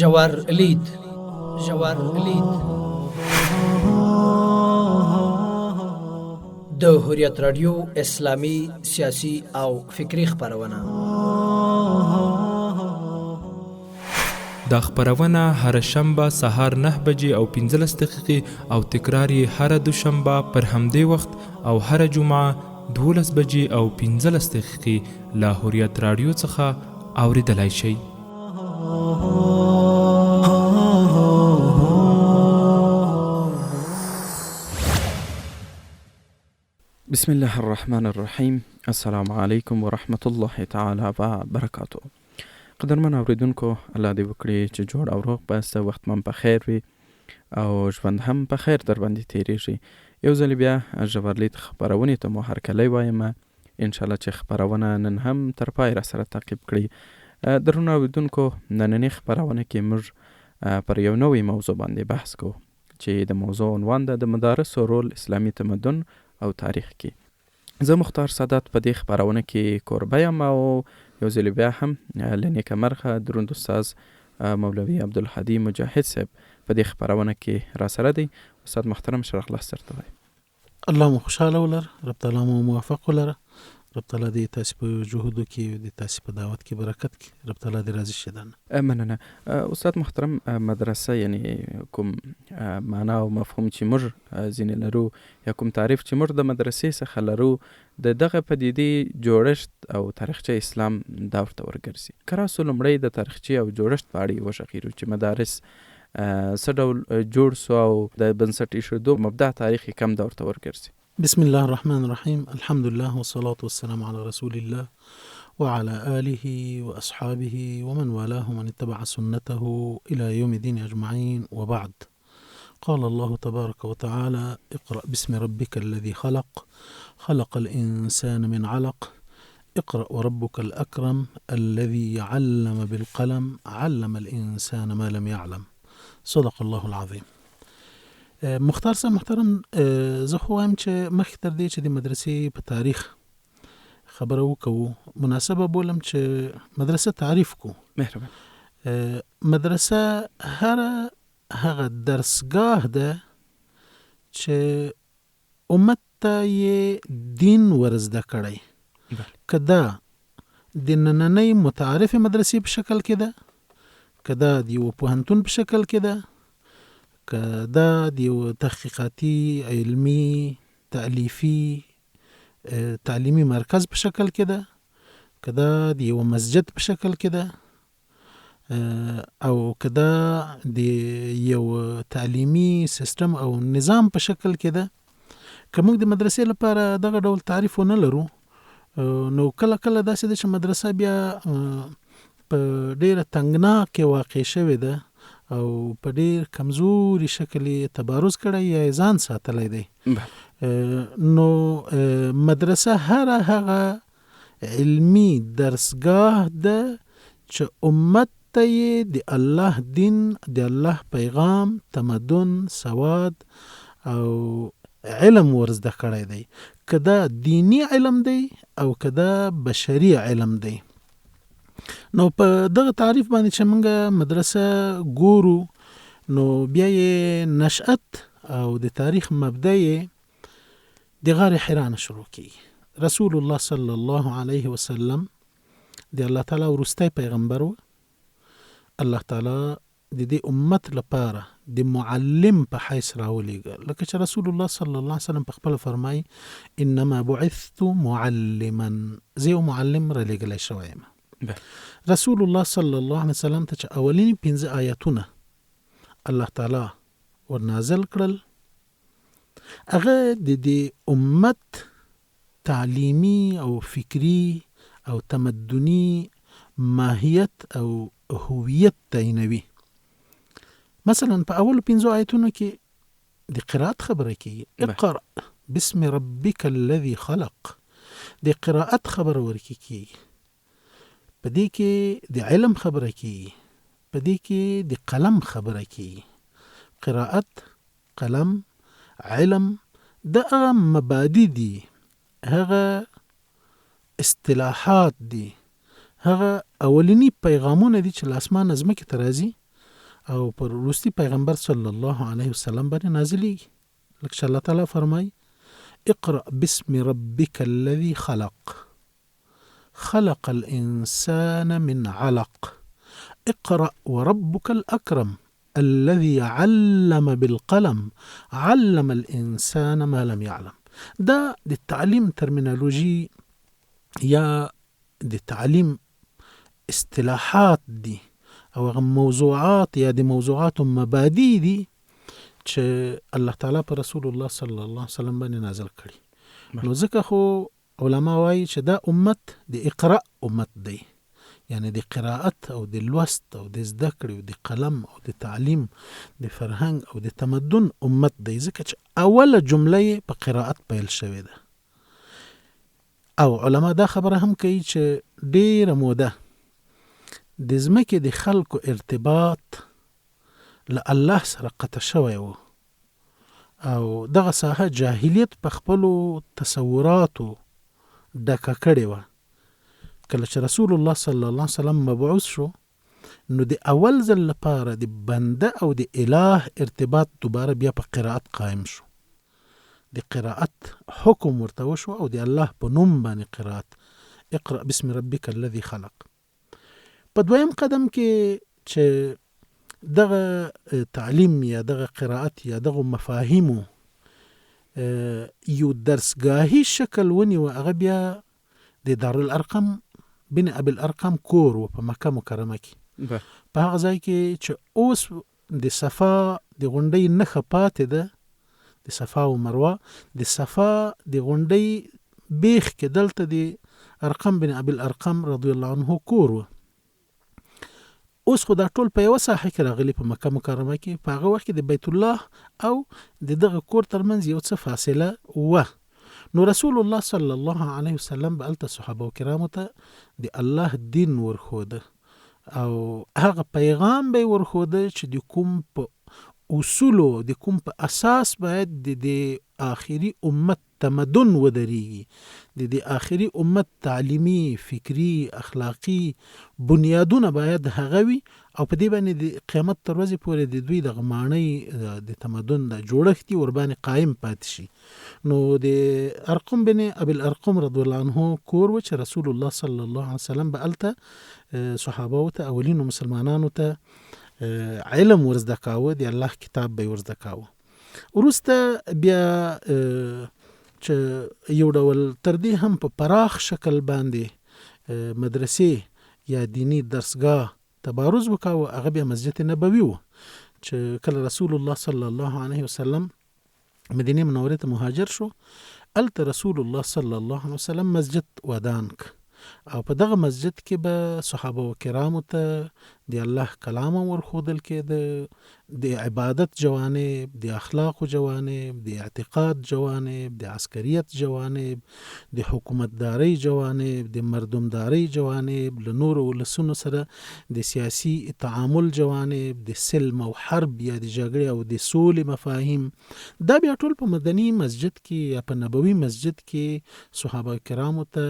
ژور لید. د هوریت رادیو اسلامي سیاسي او فکری خبرونه. دا خبرونه هر شنبه سهار 9 بجې او 15 دقیقې او تکرار یې هر دوشنبه پر همدې وخت او هر جمعه 12 بجې او 15 دقیقې له هوریت رادیو څخه اوریدلای شئ. بسم الله الرحمن الرحیم. السلام علیکم ورحمت الله تعالی وبرکاته. قدرمن اوریدونکو، الله دې وکړي چې جوړ او روغ پاسته وخت من په خیر وي او ژوند هم په خیر در باندې تیریږي. یو ځل بیا ژورلید خبرونې ته مو هرکلی وایم. انشاءالله چې خبرونه نن هم تر پای را سره تعقیب کړي. درنو اوریدونکو، نننۍ خبرونه کې موږ پر یو نوې موضوع باندې بحث کوو چې د موضوع عنوان ده د مدارسو رول اسلامي تمدن او تاریخ کې. زه مختار سادات په دې خبرونه کې کوربه یم او یو ځل بیا هم له نیکمرغه دروند استاد مولوي عبدالهادي مجاهد صاحب په دې خبرونه کې را سره دی. استاد محترم، شرح الله سره وایي. الله مو خوشاله ولر، رب تعالی مو موفق ولر، رب تعالی دې تاسو په جهودو کې د تاسو په دعوت کې برکت کې، رب تعالی دې راضي شه. مننه. استاد محترم، مدرسه یعنی کوم معنا او مفهوم چې موږ ځینې لرو یا کوم تعریف چې موږ د مدرسې څخه لرو، د دغه پدیدې جوړښت او تاریخچه اسلام دا ورته ورګرځي. که راسو لومړی د تاریخچې او جوړښت په اړه وشخیرو چې مدارس څه ډول جوړ سو او د بنسټ ایښودو مبدا تاریخ کم دا ورته ورګرځي. بسم الله الرحمن الرحیم. الحمد لله والصلاة والسلام على رسول الله وعلى آله وأصحابه ومن والاه من اتبع سنته إلى يوم الدين أجمعين، وبعد. قال الله تبارك وتعالى: اقرأ باسم ربك الذي خلق، خلق الإنسان من علق، اقرأ وربك الأكرم الذي علم بالقلم، علم الإنسان ما لم يعلم. صدق الله العظيم. مختار صاحب محترم، زه خو وایم چې مخکې تر دې چې د مدرسې په تاریخ خبره وکړو، مناسبه بولم چې مدرسه تعریف کو. مهربان. مدرسه هغه درسگاه ده چې امت ته یې دین ورزده کړی، که دا د نننۍ متعارف مدرسې په شکل کې ده، که دا د یو پوهنتون په شکل کې ده، که دا د یو تحقیقاتي علمي تألیفي تعلیمي مرکز په شکل کې ده، که دا د یو مسجد په شکل کې ده، او که دا د یو تعلیمي سیستم او نظام په شکل کې ده. که موږ د مدرسې لپاره دغه ډول تعریف ونه لرو، نو کله کله داسې ده چې مدرسه بیا په ډیره تنګناکه واقع شوې ده او په ډیر کمزوري شکل تبارز کړی یا ځان ساتلی دی. نو مدرسه هغه علمی درسگاه ده چې امت ته یې د الله دین، د الله پیغام، تمدن، سواد او علم ورزده کړی دی، که دا دینی علم دی او که دا بشري علم دی. نو په دغه تعریف باندې چې موږ مدرسه ګورو، نو بیا یې نشأت او د تاریخ مبدا یې د غار حرا نه شروع کیږي. رسول الله صلی الله علیه وسلم د الله تعالی وروستی پیغمبر و. الله تعالی د دې امت لپاره د معلم په حیث راولېږه، لکه چې رسول الله صلی الله علیه وسلم په خپل فرمایي: انما بعثت معلما، زه یو معلم را لېږلی شوی یم. رسول الله صلی الله علیه وسلم ته چې اولینی 15 آیاتونه الله تعالی ورنازل کړل، هغه د دې امت تعلیمی او فکری او تمدنی ماهیت او هویت تعینوي. مثلا په اول 15 آیاتونو کې د قرائت خبره کوي، اقرأ باسم ربک الذي خلق، د قرائت خبره ورکی کیږي، په دې کې د علم خبره کیږي، په دې کې د قلم خبره کیږي. قرائت، قلم، علم، دا هغه مبادی دي، هغه اصطلاحات دي، هغه اولینی پیغامونه دي چې لاسمان ازمکه ترازی او پر وروستي پیغمبر صلی الله علیه وسلم باندې نازلېږي. لکه چې الله تعالی فرمایي اقرأ باسم ربك الذي خلق خلق الإنسان من علق اقرأ وربك الأكرم الذي علم بالقلم علم الإنسان ما لم يعلم. دا د تعلیم ترمینالوژي یا د تعلیم اصطلاحات دي او هغه موضوعات یا د موضوعات و مبادی دي چې الله تعالی پر رسول الله صلی الله علیه وسلم باندې نازل کړي. نو ځکه خو علما وایي چې دا امت د اقرا امت دی، یعنی د قرائت او د لوست او د زده کړې او د قلم او د تعلیم د فرهنګ او د تمدن امت دی، ځکه چې اوله جمله په قرائت پیل شوې ده. او علما دا خبره هم کوي چې ډېره موده د ځمکې د خلکو ارتباط له الله سره قطع شوی و او دغه ساحه جاهلیت په خپلو تصوراتو ډکه کړې وه. کله چې رسول الله صلی الله علیه وسلم مبعوث شو نو د اول ځل لپاره د بنده او د اله ارتباط دوباره بیا په قرائت قائم شو. د قرائت حکم ورته وشو او د الله په نوم باندې قرائت اقرأ باسم ربک الذي خلق. په دویم قدم کې چې دغه تعلیم یا دغه قرائت یا دغه مفاهیمو یو درسگاهی شکل ونیو، هغه بیا د دارالارقم بن ابي الارقم کور و په مکه مکرمه کې په هغه ځای کې چې اوس د صفا د غونډۍ نښه پاتې ده، د صفا او مروه د صفا د غونډۍ بیخ کې دلته د ارقم بن ابي الارقم رضی الله عنه کور و. اوس خو دا ټول په یوه ساحه کې راغلي په مکه مکرمه کې. په هغه وخت کې د بیت الله او د دغه کور ترمنځ یو څه فاصله وه. نو رسول الله صلی الله علیه وسلم به هلته صحابه کرامو ته د الله دین ورښوده او هغه پیغام به یې ورښوده چې د کوم په اصولو د کوم په اساس باید د آخري امت تمدن ودرېږي، د آخري امت تعلیمي، فکری، اخلاقی بنیادونه باید هغه وي او په دې باندې د قیامت تر ورځې پورې د دوی د غمانۍ د تمدن د جوړښت ورباندې قایم پاتې شي. نو د ارقم بن ابي الارقم رضی الله عنه کور و چې رسول الله صلی الله علیه وسلم به هلته صحابه ته اولینو مسلمانانو ته علم ورزده کاوه، د الله کتاب به ورزده کاوه. وروسته بیا چې یو ډول تر دې هم په پراخ شکل باندې مدرسې یا دینی درسگاه تبارز وکاوه، هغه بیا مسجد نبوي و چې کله رسول الله صلی الله علیه وسلم مدینه منوره ته مهاجر شو، هلته رسول الله صلی الله علیه وسلم مسجد ودان ک او په دغه مسجد کې به صحابه کرامو ته د الله کلام ورښودل کېده، د عبادت جوانب، د اخلاق جوانب، د اعتقاد جوانب، د عسکریت جوانب، د حکومتداري جوانب، د مردمداري جوانب، له نورو ولسونو سره د سیاسي تعامل جوانب، د سلم او حرب یا د جګړې او د سولې مفاهیم. دا بیا ټول په مدني مسجد کې یا په نبوي مسجد کې صحابه کرامو ته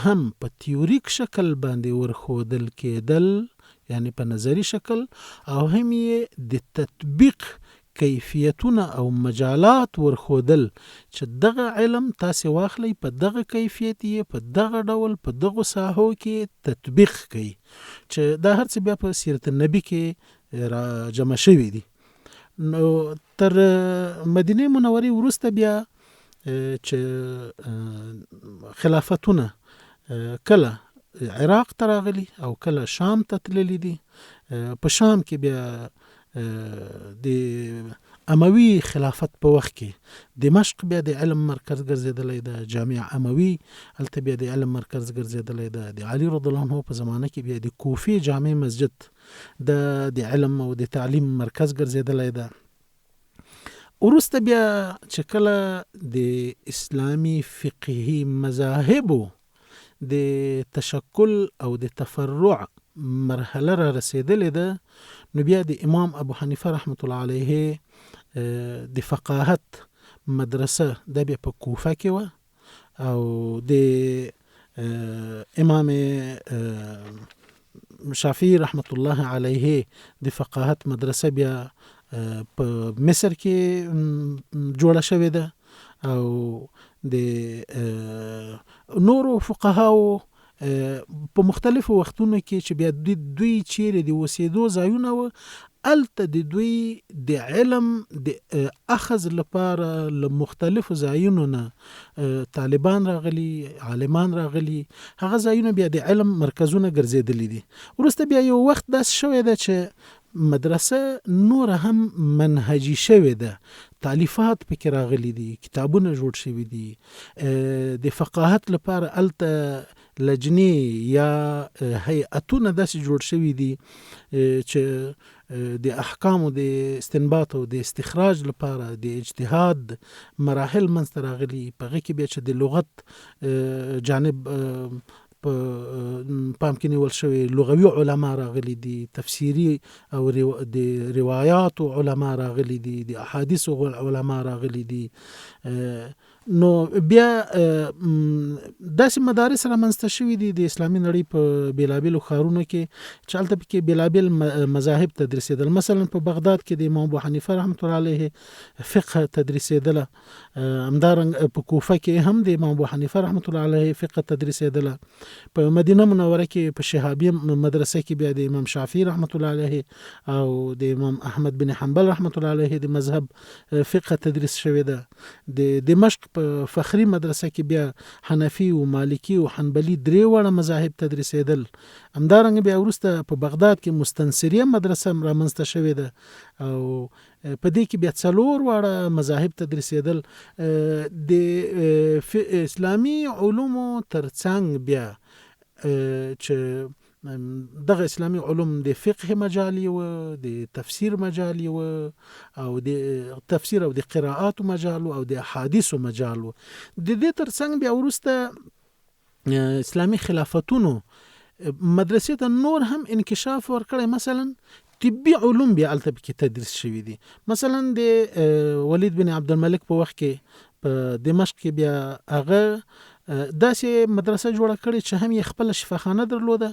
هم په تیوریک شکل باندې ورښودل کېدل، یعنی په نظری شکل، او هم یې د تطبیق کیفیتونه او مجالات ورښودل چې دغه علم تاسې واخلئ، په دغه کیفیت یې په دغه ډول په دغو ساحو کې تطبیق کوي، چې دا هر څه بیا په سیرت النبي کې را جمع شوي دي. نو تر مدینه منورې وروسته بیا چې خلافتونه کله عراق ته راغلي او کله شام ته تللی دي. په شام کې بیا د اموي خلافت په وخت کې دمشق بیا د علم مرکز ګرځېدلی ده، جامع اموي هلته بیا د علم مرکز ګرځېدلی ده. د علي رضی الله عنه په زمانه کې بیا د کوفې جامع مسجد د علم او د تعلیم مرکز ګرځېدلی ده. وروسته بیا چې کله د اسلامي فقهي مذاهبو د تشکل او د تفرع مرحله را رسیدلې ده، نو بیا د امام ابو حنیفه رحمت الله علیه د فقاهت مدرسه د بیا په کوفه کې و او د امام شافعي رحمت الله علیه د فقاهت مدرسه بیا په مصر کې جوړه شوې ده او د نورو فقهاو په مختلفو وختونو کې چې بیا دوی چیرې د اوسېدو ځایونه و الته د دوی د علم د اخذ لپاره له مختلفو ځایونو نه طالبان راغلي، عالمان راغلي، هغه ځایونه بیا د علم مرکزونه ګرځېدلي دي. وروسته بیا یو وخت داسې شوی ده چې مدرسه نور هم منهجي شوی ده، تالیفات پکې راغلي دي، کتابونه جوړ شوي دي، د فقاهت لپاره الته لجنې یا هیئتونه داسې جوړ شوي دي چې د احکامو د استنباط او د استخراج لپاره د اجتهاد مراحل منځته راغلي. په هغې کې بیا چې د لغت جانب په پام کې نیول شوی، لغوي علما راغلي دي، تفسیری او د روایاتو علما راغلي دي، د احادیثو علما راغلي دي. نو بیا داسې مدارس رامنځته شوي دي د اسلامي نړۍ په بیلابیلو ښارونو کې چې هلته پکې بیلابیل مذاهب تدریسېدل. مثلا په بغداد کې د امام ابو حنیفه رحمت الله علیه فقه تدریسېدله، همدارنګه په کوفه کې هم د امام ابو حنیفه رحمت الله علیه فقه تدریسېدله. په مدینه منوره کې په شهابی مدرسه کې بیا د امام شافعي رحمت الله علیه او د امام احمد بن حنبل رحمت الله علیه د مذهب فقه تدریس شوی ده. د دمشق په فخری مدرسه کې بیا حنفي او مالکی او حنبلی درې وړه مذاهب تدریسېدل. همدارنګه بیا وروسته په بغداد کې مستنصریه مدرسه رامنځته شوې ده او په دې کې بیا 4 واړه مذاهب تدریسېدل. د اسلامي علومو ترڅنګ بیا چې دغه اسلامي علوم د فقه مجال و، د تفسیر مجال و، او د تفسیر او د قراءات مجال او د احادیث مجال و. د دې ترڅنګ بیا وروسته اسلامي خلافتونو مدرسې ته نور هم انکشاف ورکړی. مثلا طبي علوم بیا الته کې تدریس شوي دي. مثلا د ولید بن عبدالملک په وخت کې په دمشق کې بیا هغه داسې مدرسه جوړه کړې چې هم یې خپل شفاخانه درلوده،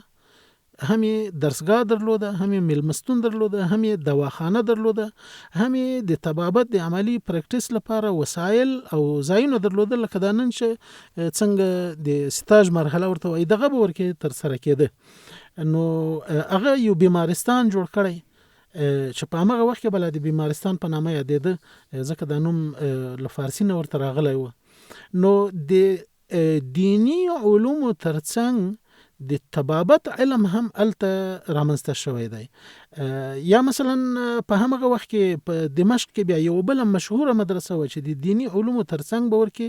هم یې درسګاه درلوده، هم یې میلمستون درلوده، هم یې دواخانه درلوده، هم یې د طبابت د عملی پریکټیس لپاره وسایل او ځایونه درلوده، لکه دا نن چې څنګه د سټاج مرحله ورته وایي دغه به ورکې ترسره کېده. نو هغه یو بیمارستان جوړ کړی چې په همغه وخت کې بله د بیمارستان په نامه یادېده، ځکه دا نوم له فارسي نه ورته راغلی و. نو د دینی علومو ترڅنګ د طبابت علم هم الته رامنځته شوی دی. یا مثلا په همغه وخت کې په دمشق کې بیا یو بل مشهوره مدرسه و چې د دینی علومو ترڅنګ به ورکې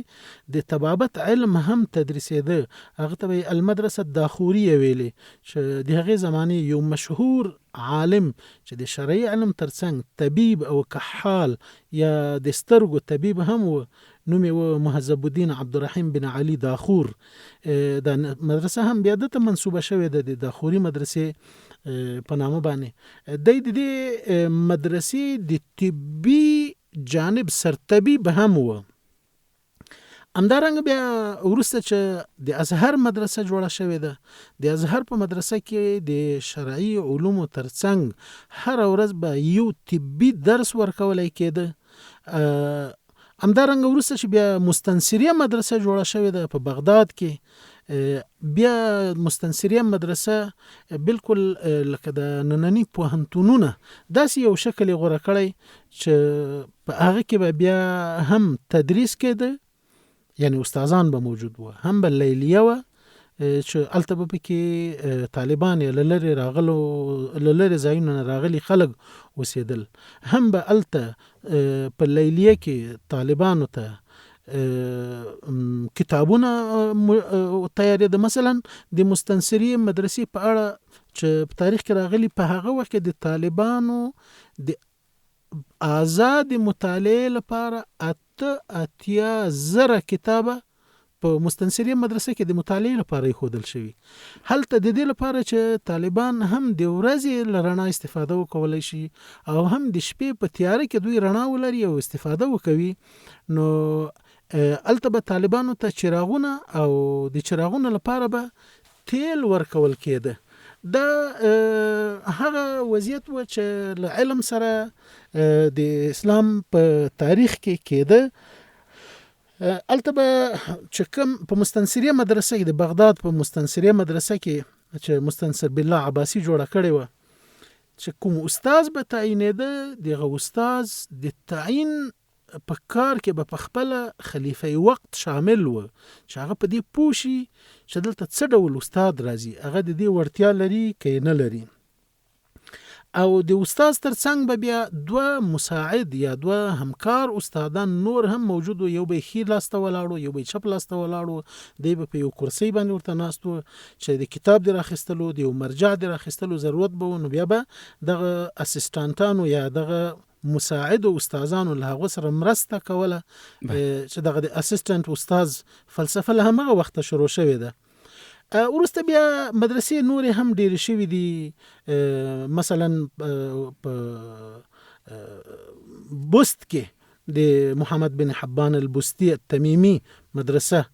د طبابت علم هم تدریسېده، هغه ته به المدرسه داخوریه ویلې، چې د هغې زمانې یو مشهور عالم چې د شرعي علم ترڅنګ طبیب او کحال یا د سترګو طبیب هم و، نوم یې و مهذب الدین عبدالرحیم بن علي داخور. دا مدرسه هم بیا دته منسوبه شوې ده د داخوري مدرسې په نامه باندې. د دې مدرسې د طبي جانب سرطبیب هم و. همدارنګه بیا وروسته چې د ازهر مدرسه جوړه شوې ده، د ازهر په مدرسه کې د شرعي علومو ترڅنګ هر ورځ به یو طبي درس ورکولی کېده. همدارنګه وروسته چې بیا مستنصریه مدرسه جوړه شوې ده په بغداد کې، بیا مستنصریه مدرسه بالکل لکه د ننني پوهنتونونه داسې یو شکل یې غوره کړی چې په هغه کې به بیا هم تدریس کېده، یعنی استادان به موجود و، هم به لیلیه و چې هلته به پکې طالبان یا له لرې راغلو له لرې ځایونو نه راغلي خلک اوسېدل، هم به هلته په لیلیه کې طالبانو ته کتابونه تیارېده. مثلا د مستنصري مدرسې په اړه چې په تاریخ کې راغلي، په هغه وخت کې د طالبانو د آزاد مطالعې لپاره 88,000 کتابه په مستنصریه مدرسه کې د مطالعې لپاره ایښودل شوي. هلته د دې لپاره چې طالبان هم د ورځې له رڼا استفاده وکولی شي او هم د شپې په تیاره کې دوی رڼا ولري او استفاده وکوي. نو هلته به طالبانو ته چراغونه او د چراغونو لپاره به تیل ورکول کېده. دا هغه وضعیت و چې له علم سره د اسلام په تاریخ کې کېده. البته چې کوم په مستنصریه مدرسه کې د بغداد په مستنصریه مدرسه کې چې مستنصر بالله عباسی جوړه کړې و، چې کوم استاد به تعینېده دغه استاد د تعین په کار کې به په خپل خلیفه وقت شامل و، چې هغه په دې پوه شي چې دلته څه ډول استاد راځي، هغه د دې وړتیا لري که نه لري. او د استاد ترڅنګ به بیا دوه مساعد یا دوه همکار استادان نور هم موجود و، یو به ښي لاسته ولاړو، یو به چپ لاسته ولاړو، دی به په یو کرسۍ باندې ورته ناست و چې د کتاب د راخیستلو د یو مرجع د راخیستلو ضرورت به و، نو بیا به دغه اسسټانټانو یا دغه مساعد او استادانو له هغه سره مرسته کوله چې دغه د اسسټنټ استاد فلسفه له همغه وخته شروع شوې ده. ورسته بیا مدرسې نورې هم ډېرې شوي دي، مثلا په بست کې د محمد بن حبان البستی التمیمی مدرسه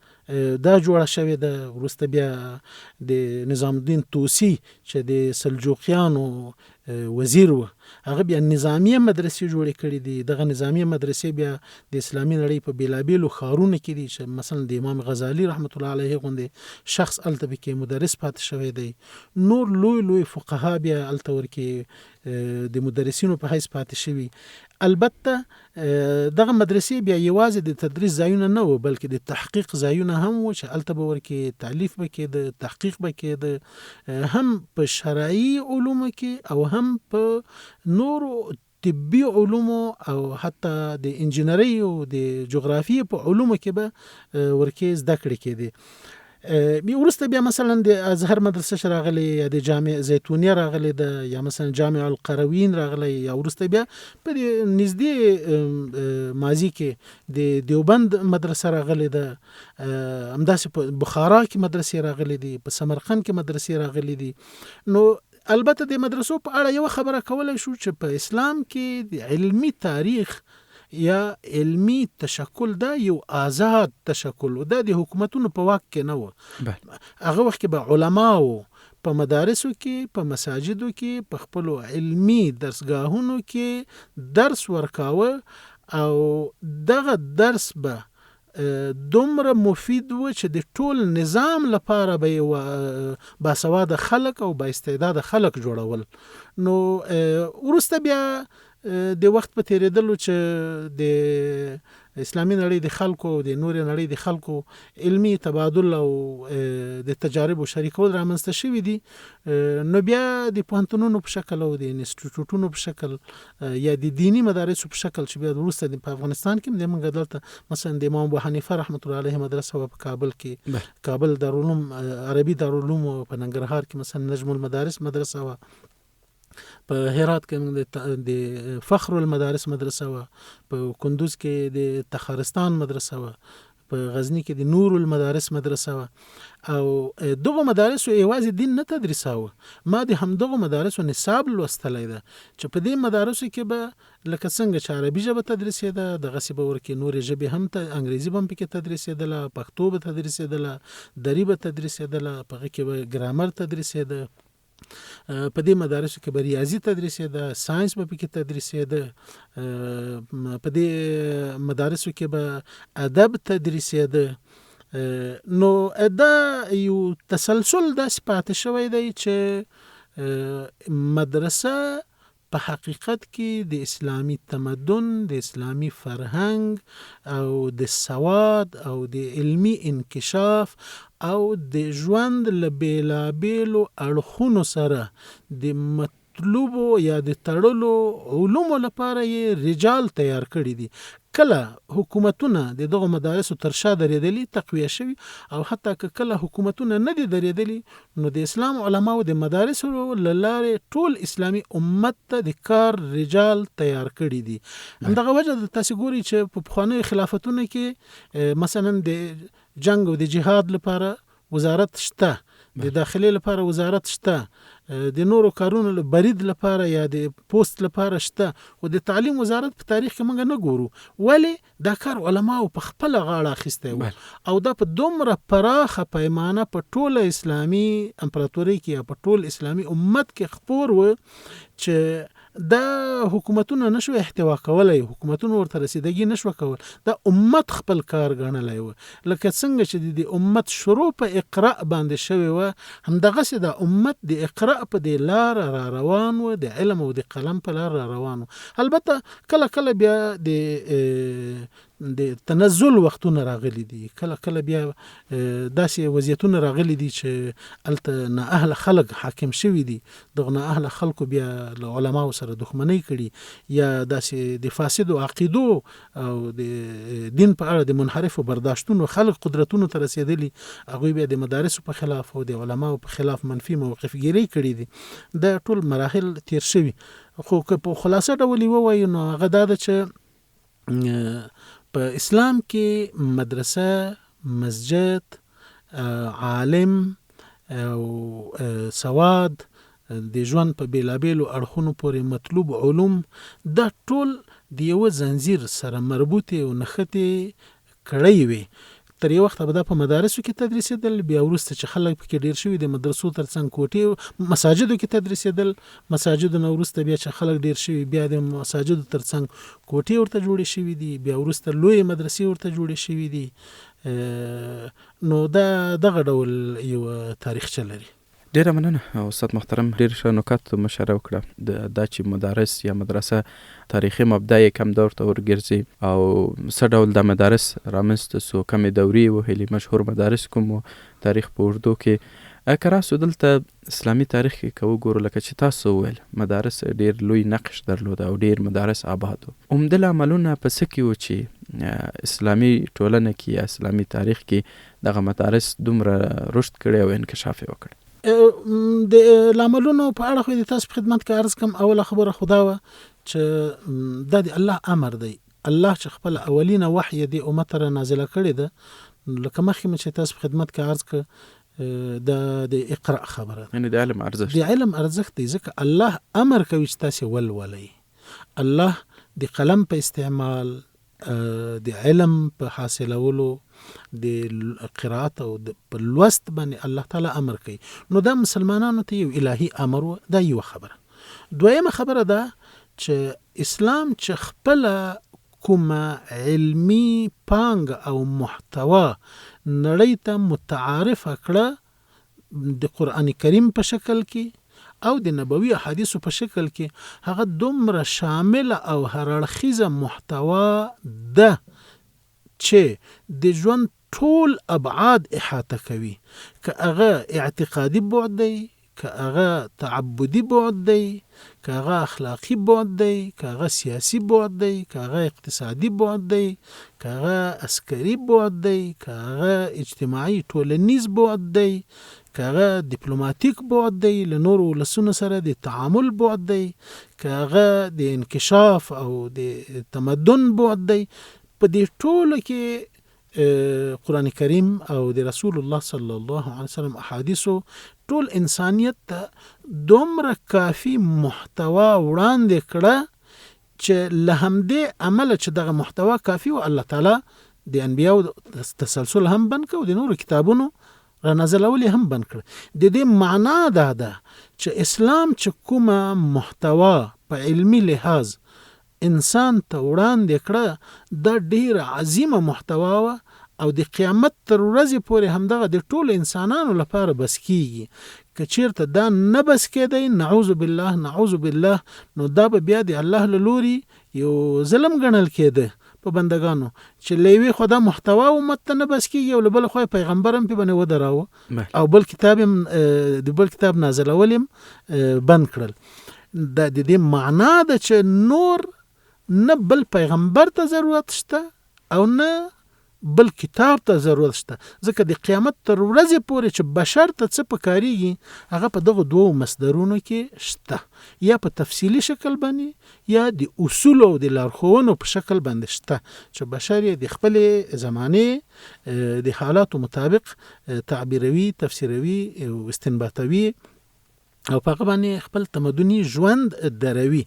دا جوړه شوې ده. ورسته بیا د نظام الدین طوسی چې د سلجوقیانو وزیر و، هغه بیا نظامیه مدرسې جوړې کړې دي. دغه نظامیه مدرسې بیا د اسلامي نړۍ په بیلابیلو ښارونو کې دي، چې مثلا د امام غزالی رحمت الله علیه غوندې شخص هلته کې مدرس پاتې شوی دی. نور لوی لوی فقها بیا هلته ورکې د مدرسینو په حیث پاتې شوي. البته دغه مدرسې بیا یوازې د تدریس ځایونه نه و، بلکې د تحقیق ځایونه هم و، چې هلته به ورکې تالیف به کېده، تحقیق به کېده، هم په شرعي علومو کې او هم په نورو طبي علومو او حتی د انجینرۍ او د جغرافیې په علومو کې به ورکې زده کړې کېدې. ورسته بیا مثلا د ازهر مدرسه راغلی، یا د جامع زیتونیه راغلی ده، یا مثلا جامع القروین راغلی، یا ورسته بیا په نږدې ماضي کې د دیوبند مدرسه راغلی ده، همداسې په بخارا کې مدرسې راغلی دي، په سمرقند کې مدرسې راغلی دي. نو البته د مدرسو په اړه یو خبره کولای شو چې په اسلام کې د علمی تاریخ یا علمی تشکل دا یو آزاد تشکل و، دا د حکومتونو په واک کې نه و. هغه وخت کې به علماو په مدارسو کې، په مساجدو کې، په خپلو علمی درسګاهونو کې درس ورکاوه، او دغه درس به دومره مفید و چې د ټول نظام لپاره به باسواده خلک او با استعداد خلک جوړول. نو ورسته بیا د وخت په تیریدلو چې د اسلامي نړۍ د خلکو او د نورې نړۍ د خلکو علمی تبادل او د تجارب شریکول رامنځته شوي دي، نو بیا د پوهنتونونو په شکل او د انسټیټوټونو په شکل یا د دینی مدارسو په شکل چې بیا وروسته په افغانستان کې د موږ دلته مثلا د امام ابو حنیفه رحمت الله علیه مدرسه په کابل کې، کابل دارالعلوم عربي دارالعلوم، په ننګرهار کې مثلا نجم المدارس مدرسه و، په هرات کې د فخر المدارس مدرسه و، په کندوز کې د تخارستان مدرسه و، په غزنی کې د نور المدارس مدرسه و. او دغه مدارسو یوازې دین نه تدریساوه، ما د همدغه مدارسو نصاب لوستلی ده، چې په دې مدارسو کې به لکه څنګه چې عربي ژبه تدریسېده، دغسې به ورکې نورې ژبې هم انګریزي به هم پکې تدریسېدله، پښتو به تدریسېدله، دري به تدریسېدله، په هغې کې به ګرامر تدریسېده، په دې مدارسو کې به ریاضي تدریسېده، ساینس به پکې تدریسېده، په دې مدارسو کې به ادب تدریسېده. نو دا یو تسلسل داسې پاتې شوی دی چې مدرسه په حقیقت کې د اسلامی تمدن، د اسلامی فرهنګ او د سواد او د علمی انکشاف او د ژوند له بیلابیلو اړخونو سره د مطلوبو یا د تړلو علومو لپاره یې رجال تیار کړي دي. کله حکومتونه د دغه مدارسو تر شا درېدلي، تقویه شوي، او حتی که کله حکومتونه نه دي درېدلي، نو د اسلام علماو د مدارسو له لارې ټول اسلامي امت ته د کار رجال تیار کړي دي. همدغه وجه د تاسې ګوري چې په پخوانیو خلافتونو کې مثلا د جنگ او د جهاد لپاره وزارت شته، د داخلي لپاره وزارت شته، د نورو کارونو برید لپاره یا د پوسټ لپاره شته، خو د تعلیم وزارت په تاریخ کې موږ نه ګورو. ولې دا کار علماو په خپل غاړه اخیستی و او دا په دومره پراخه پیمانه په ټوله اسلامي امپراتوري کې یا په ټول اسلامي امت کې خپور و چې دا حکومتونه نشو احتوا کولای، حکومتونه ورته رسیدګي نشو کول، دا امت خپل کار ګڼلی و. لکه څنګه چې د امت شروع په اقرا باندې شوی و، همدغسې د امت د اقرا په د لار را روان و، د علم او د قلم په لار را روان و. البته کله کله بیا د تنزل وختونه راغلي دي، کله کله بیا داسې وضعیتونه راغلي دي چې الته نه اهل خلق حاکم شوي دي، دغه نه اهل خلقو بیا له علماو سره دښمنۍ کړي یا داسې د فاسدو عقیدو او د دین په اړه د منحرفو برداشتونو خلق قدرتونو ته رسېدلي، هغوی بیا د مدارسو په خلاف او د علماو په خلاف منفي موقف ګیرۍ کړي دي. دا ټول مراحل تیر شوي، خو که په خلاصه ډول یې ووایو نو هغه دا ده چې په اسلام کې مدرسه، مسجد، عالم او سواد د ژوند په بیلابیلو اړخونو پورې مطلوب علوم دا ټول د یو زنجیر سره مربوطې او نښتې کړی وي. تر یو وخت به دا په مدارسو کې تدریسېدل، بیا وروسته چې خلک پکې ډیر شوي د مدرسو ترڅنګ کوټې مساجدو کې تدریسېدل، مساجدو نه وروسته بیا چې خلک ډیر شوي بیا د مساجدو ترڅنګ کوټې ورته جوړې شوي دي، بیا وروسته لوی مدرسې ورته جوړې شوي دي. نو دا دغه ډول یو تاریخچه لري. ډیره مننه استاد محترم، ډیر ښه نکات مشاره وکړه. دا چې مدارس یا مدرسه تاریخي مبدا یې کم دور ته ورګرځي او څه ډول د مدارس رامنځته سو، کمې دورې وهلي مشهور مدارس کوم تاریخ په اردو کې که راسو دلته اسلامي تاریخ کې که وګورو لکه چې تاسو وویل مدارس ډیر لوی نقش درلود او ډیر مدارس آباد و. عمده لاملونه په څه کې و چې اسلامي ټولنه کې یا اسلامي تاریخ کې دغه مدارس دومره رشد کړی او انکشاف یې وکړ؟ د لاملونو په اړه خو د تاسو په خدمت کې عرض کوم. اوله خبره خدا و چې دا د الله امر دی، الله چې خپل اولینه وحی د امت را نازله کړی ده. لکه مخکې مې چې تاسو په خدمت کې عرض کړ د اقرا خبره، یعنی د علم ارزښت، د علم ارزښت دی، ځکه الله امر کوي چې تاسو ولولئ. الله د قلم په استعمال، د علم په حاصلولو، د قرائت او په لوست باندې الله تعالی امر کوي. نو دا مسلمانانو ته یو الهي امر و. دا یو خبره. دویمه خبره ده چې اسلام چې خپل کومه علمی پانګ او محتوا نړۍ ته متعارفه کړه د قرآن کریم په شکل کې او د نبوي احادیثو په شکل کې، هغه دومره شامل او هرړخیزه محتوا ده چې د ژوند ټول ابعاد احاطه کوي، که هغه اعتقادي بعد دی، که هغه تعبدي بعد دی، که هغه اخلاقی بعد دی، که هغه سیاسی بعد دی، که هغه اقتصادي بعد دی، که هغه عسکري بعد دی، که هغه اجتماعي ټولنیز بعد دی، که هغه دیپلوماتیک بعد دی، له نورو ولسونو سره د تعامل بعد دی، که هغه د انکشاف او د تمدن بعد دی. په دې ټولو کې قرآن کریم او د رسول الله صلی الله علیه وسلم احادیثو ټول انسانیت ته دومره کافی محتوا وړاندې کړه چې له همدې عمله چې دغه محتوا کافی و، الله تعالی د انبیاو تسلسل هم بند کړ او د نورو کتابونو را نازلول هم بند کړ. د دې معنا دا ده چې اسلام چې کومه محتوا په علمی لحاظ انسان ته وړاندې کړه دا ډیر عظیمه محتوا و او د قیامت تر ورځې پورې همدغه د ټول انسانانو لپاره بس کیږي. که چیرته دا نه بس کېدی، نعوذ بالله نعوذ بالله، نو دا به بیا د الله له لوري یو ظلم ګڼل کېده په بندگانو چې لیوی خدا محتوا امت ته نه بس کیږي او بل خو پیغمبر هم په باندې ودراوه او بل کتاب د بل کتاب نازلول هم بند کړل. د دې معنا ده چې نور نه بل پیغمبر ته ضرورت شته او نه بل کتاب ته ضرورت شته، ځکه د قیامت تر ورځې پورې چې بشر ته څه پکاريږي هغه په دغه دوه مصدرونو کې شته، یا په تفصیلی شکل باندې یا د اصول او د لارښوونو په شکل باندې شته چې بشر د خپل زمانه د حالاتو مطابق تعبیروي، تفسیروي او استنباطوي او په هغه باندې خپل تمدني ژوند دروي.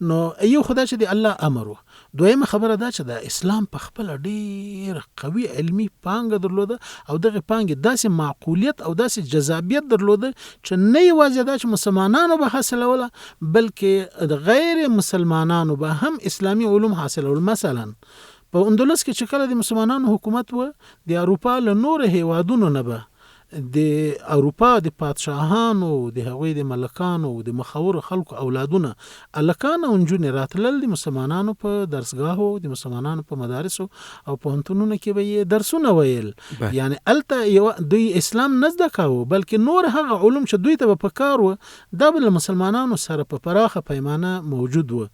نو یو خدای چې دی الله امر و. دویمه خبره دا چې د اسلام په خپل ډیر قوي علمی پانګه درلوده او دغه پانګه داسې معقولیت او داسې جذابیت درلوده چې نه یوازې دا چې مسلمانانو به حاصلوله بلکې د غیر مسلمانانو به هم اسلامی علوم حاصلول. مثلا په اندلس کې چې کله د مسلمانانو حکومت و د اروپا له نور هیوادونو نه به د اروپا د پادشاهانو د هغوی د ملکانو د مخور خلکو اولادونه الکان او نجونې راتلل د مسلمانانو په درسګاهو د مسلمانانو په مدارسو او پوهنتونونو کې به درسونه ویل. یعنی الته دوی اسلام نه زده کاوه بلکې نور هغه علوم چې دوی ته په کار و دا به مسلمانانو سره په پراخه پیمانه موجود و.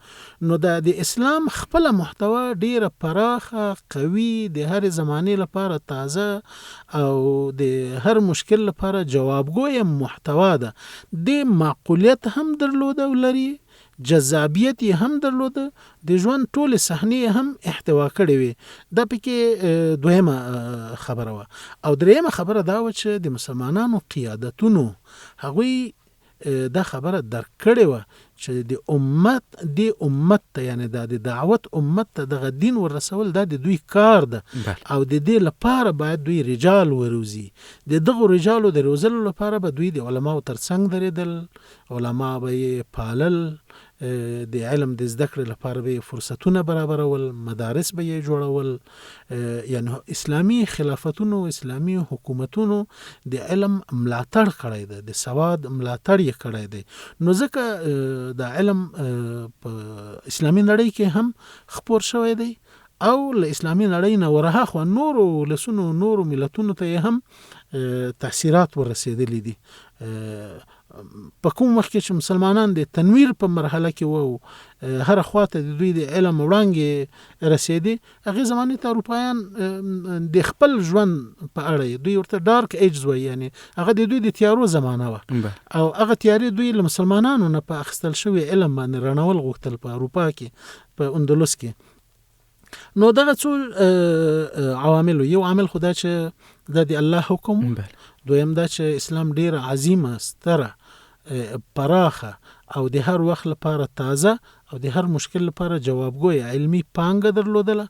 نو د اسلام خپل محتوا ډیره پراخه قوي د هر زمانه لپاره تازه او د هر مشکل لپاره جوابګوی محتوا ده. د معقولیت هم درلوده او لري، جذابیت هم درلوده، د ژوند ټول صحنې هم احتوا کړې وي. دا پکې دویمه خبره و. او دریمه خبره دا و چې د مسلمانانو قیادتونو هغوی دا خبره درک کړې و چې د امت ته یعنی د دعوت امت ته دغه دین ورسول دا د دوی کار ده او د دې لپاره باید دوی رجال وروزي. د دغه رجالو د روزلو لپاره به دوی د علماو ترڅنګ درېدل، علما به پالل، د علم د زده کړې لپاره به فرصتونه برابرول، مدارس به یې جوړول. یعنی اسلامی خلافتونو اسلامی حکومتونو د علم ملاتړ کړی دی، د سواد ملاتړ یې کړی دی. نو ځکه د علم په اسلامی نړۍ کې هم خپور شوی دی او له اسلامی نړۍ نه ورهاخوا نورو لسونو نورو ملتونو ته هم تاثیرات ورسېدلی دي. په کوم وخت کې چې مسلمانان د تنویر په مرحله کې وو، هر خواته د دوی د علم وړانګې رسېدي، هغې زمانې ته اروپایان د خپل ژوند په اړه دوی ورته ډارک ایجز وایي، یعنی هغه د دوی د تیارو زمانه وه او هغه تیارې دوی له مسلمانانو نه په اخیستل شوي علم باندې رڼول غوښتل په اروپا کې، په اندلس کې. نو دغه څو عوامل، یو عامل خو دا چې دا د الله حکم، دویم دا چې اسلام ډیره عظیمه، ستره، پراخه او د هر وخت لپاره تازه او د هر مشکل لپاره جوابګوی علمی پانګه درلودله.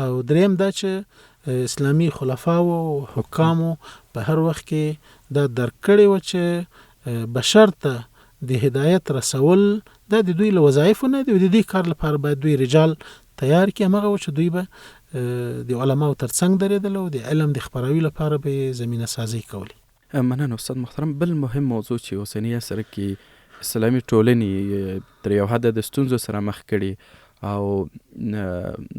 او دریم دا چې اسلامی خلفاو او حکامو په هر وخت کې دا درک کړی و چې بشر ته د هدایت رسول دا د دوی له وظایفو نه دی، د دې کار لپاره باید دوی رجال تیار کړي، هغه و چې دوی به د علماو ترڅنګ درېدل او د علم د خپراوي لپاره به زمینه سازي کولی. مننه استاد محترم. بل مهم موضوع چې اوسنی عصر کې اسلامي ټولنې تر یو حده د ستونزو سره مخ کړي او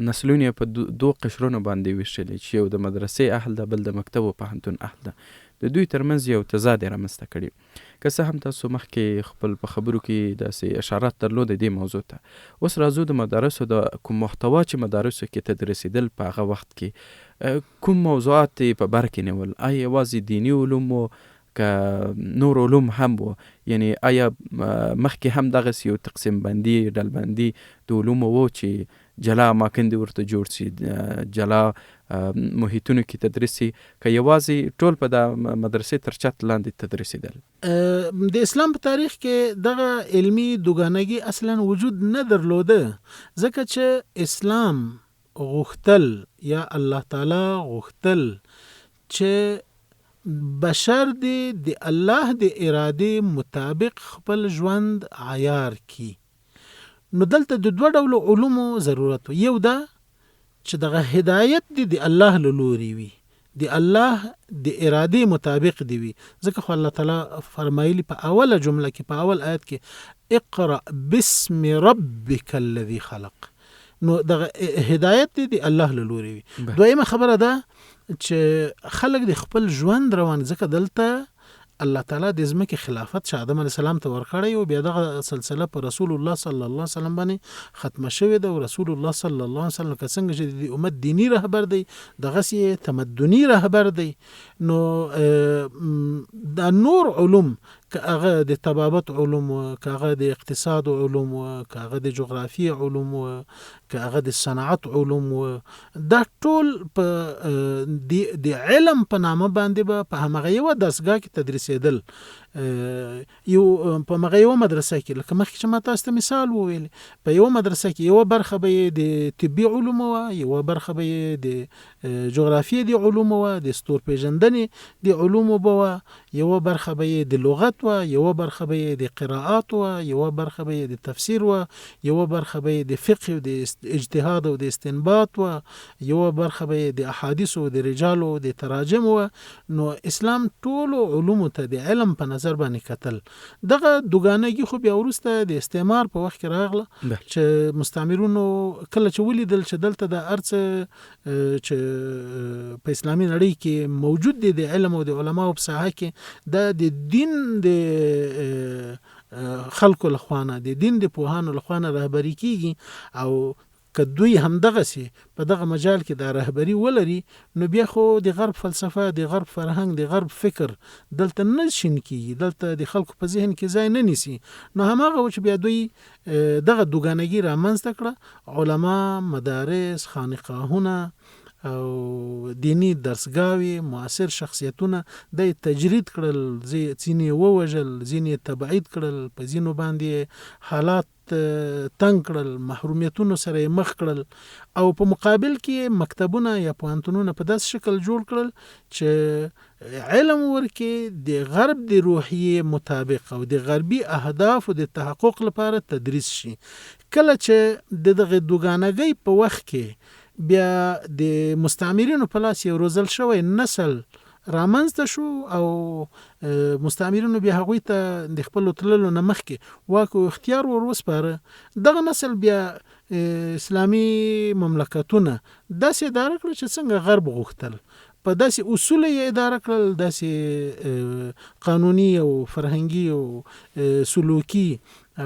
نسلونه په دوه قشرونو باندې ویشلي چې یو د مدرسې اهل ده، بل د مکتب او پوهنتون اهل ده. د دوی ترمنځ یو تضاد یې رامنځته کړي. که څه هم تاسو مخکې خپل په خبرو کې داسې اشارات درلودې دې موضوع ته، اوس راځو د مدارسو د کوم محتوا چې مدارسو کې تدریسېدل په هغه وخت کې کوم موضوعات په بر کې نیول؟ آیا یوازې دیني علوم و که نور علوم هم و؟ یعنی آیا مخکې هم دغسې یو تقسیم بندي ډلبندي د علومو و چې جلا اماکن دې ورته جوړ سي، جلا محیطونو کې تدریسي، که یوازې ټول په د مدرسې تر چت لاندې تدریسېدل؟ د اسلام په تاریخ کې دغه علمی دوګانګي اصلا وجود نه درلوده، ځکه چې اسلام غوښتل یا الله تعالی غوښتل چې بشر د الله د ارادې مطابق خپل ژوند عیار کی. نو دلته د دوه ډولو علومو ضرورت و. یو دا چې دغه هدایت د الله له لوري وي، د الله د ارادې مطابق دی وي. ځکه خو الله تعالی فرمایلی په اوله جمله کې، په اول آیت کې، اقرأ باسم ربک الذي خلق. نو دغه هدایت دی الله له لوري وي. دویمه خبره ده چې خلک د خپل ژوند روان، ځکه دلته الله تعالی د ځمکې خلافت چې آدم علیه السلام ته ورکړی او بیا دغه سلسله په رسول الله صلی الله علیه وسلم باندې ختمه شوې ده. او رسول الله صلی الله علیه وسلم که څنګه چې د امت دینی رهبر دی، دغسې تمدني رهبر دی. نو دا نور علوم که هغه د طبابت علوم و، که هغه د اقتصاد علوم و، که هغه د جغرافیه علوم و، که هغه د صنعت علوم و، دا ټول په د علم په نامه باندې به په همغه یوه دستګاه کې تدریسېدل. یو په هغه یوه مدرسه کې لکه مخکې چې ما تاسو ته مثال وویل، په یوه مدرسه کې یوه برخه به یې د طبي علومو وه، یوه برخه به یې د جغرافیې د علومو وه، د ستورپېژندنې د علومو به وه، یوه برخه به یې د لغت وه، یوه برخه به یې د قراءات وه، یوه برخه به یې د تفسیر وه، یوه برخه به یې د فقه او د اجتهاد او د استنباط وه، یوه برخه به یې د احادیث او د رجالو او د تراجم وه. نو اسلام ټولو علومو ته د علم په نظر باندې کتل. دغه دوګانګي خو بیا وروسته د استعمار په وخت کې راغله چې مستعمرونو کله چې ولیدل چې دلته د ارڅ چې په اسلامي نړۍ کې موجود دي د علم او د علماو په ساحه کې د دین د خلکو لخوانه د دین د پوهانو لخوانه رهبری کیږي، او که دوی همدغه سي په دغه مجال کې د رهبری ولري، نو بیا خو د غرب فلسفه، د غرب فرهنګ، د غرب فکر دلته نه شین کیږي، دلته د خلکو په ذهن کې ځای نه نیسي. نو هماغه چې بیا دوی دغه دوګانګي رامنځته کړه، علما، مدارس، خانقاهونه او دینی درسګاوي، معاصر شخصیتونه د تجرید کړل، ځینې ووژل، ځینې تبعید کړل، په ځینو باندې حالات تنگ کړل، محرومیتونو سره مخ کړل، او په مقابل کې مکتبونه یا پوهنتونونه په داس شکل جوړ کړل چې علم ورکې د غرب د روحیې مطابق او د غربي اهدافو د تحقق لپاره تدریس شي. کله چې دغه دوګانګۍ په وخت کې بیا د مستعمرینو په لاس یو روزل شوی نسل رامنځته شو، او مستعمرینو بیا هغوی ته د خپل تللو نه مخکې واک او اختیار ور وسپاره. دغه نسل بیا اسلامي مملکتونه داسې اداره کړل چې څنګه غرب غوښتل، په داسې اصول یې اداره کړل، داسې قانوني او فرهنګي او سلوکي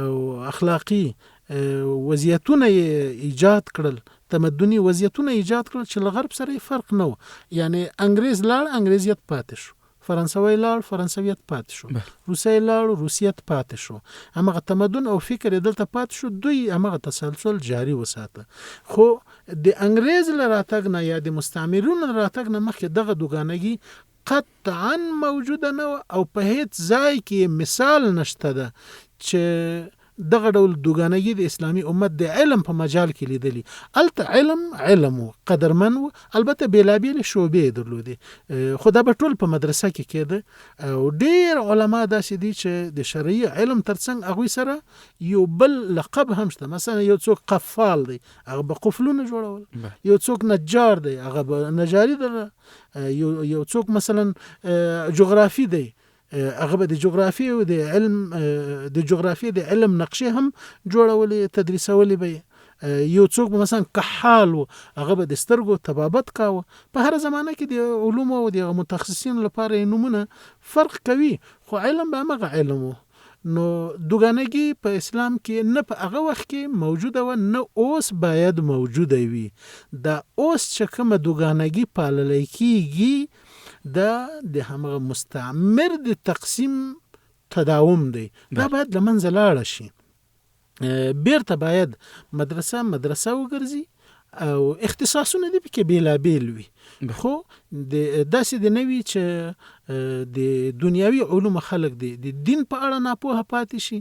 او اخلاقی وضعیتونه یې ایجاد کړل، تمدني وضعیتونه ایجاد کړل چې له غرب سره فرق نه و. یعنی انګریز لاړ، انګریزیت پاتې شو، فرانسوي لاړ، فرانسویت پاتې شو، روسي لاړ، روسیت پاتې شو، همغه تمدن او فکر دلته پاتې شو، دوی همغه تسلسل جاری وساته. خو د انګریز له راتګ نه یا د مستعمرونو له راتګ نه مخکې دغه دوګانګي قطعا موجوده نه، او په هیڅ ځای کې مثال نشته ده چې دغه ډول دوګانګي د اسلامي امت د علم په مجال کې لیدلی. الته علم و، قدرمن و، البته بیلابیل شعبې درلودې، خو دا به ټول په مدرسه کې کېده، او ډېر علما داسې دي چې د شرعي علم ترڅنګ هغوی سره یو بل لقب هم شته. مثلا یو څوک قفال دی، هغه به قفلونه جوړول، یو څوک نجار دی، هغه به نجاري ده، یو څوک مثلا جغرافي دی، هغه به د جغرافي او د علم د جغرافي د علم نقشې هم جوړولې، تدریسولې به. یو څوک مثلا کحال و، هغه به د سترګو طبابت کاوه. په هر زمانه کې د علوم او د متخصصین لپاره نمونه فرق کوي، خو علم به هغه علم و. نو دوګانګي په اسلام کې نه په هغه وخت کې موجوده و، نه اوس باید موجوده وي. دا اوس چې کومه دوګانګي پالل کیږي دا د همغه مستعمر د تقسیم تداوم دی، دا باید لمنځه لاړ شي. بیرته باید مدرسه وګرځي، او اختصاصونه دي پکې بیلابیل وي، خو داسې د نوي چې د دنیاوي علوم خلق دی د دین په اړه ناپوهه پاتې شي،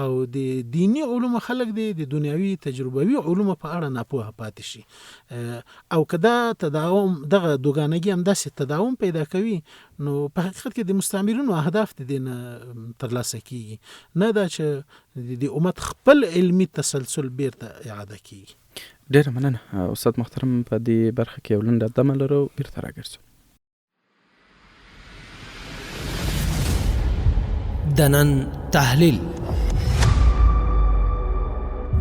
او د دینی علوم خلق دی د دنیاوي تجربوي علوم په اړه ناپوهه پاتې شي. او که دا تداوم دغه دوګانګي هم داسې تداوم پیدا کوي، نو په حقیقت کې د مستعمرینو اهداف د دین ترلاسه کیږي، نه دا چې د امت خپل علمي تسلسل بیرته اعاده کیږي. ډیره مننه استاد محترم. په دې برخه کې یو لنډه دمه لرو، بیرته راګرځو. د نن تحلیل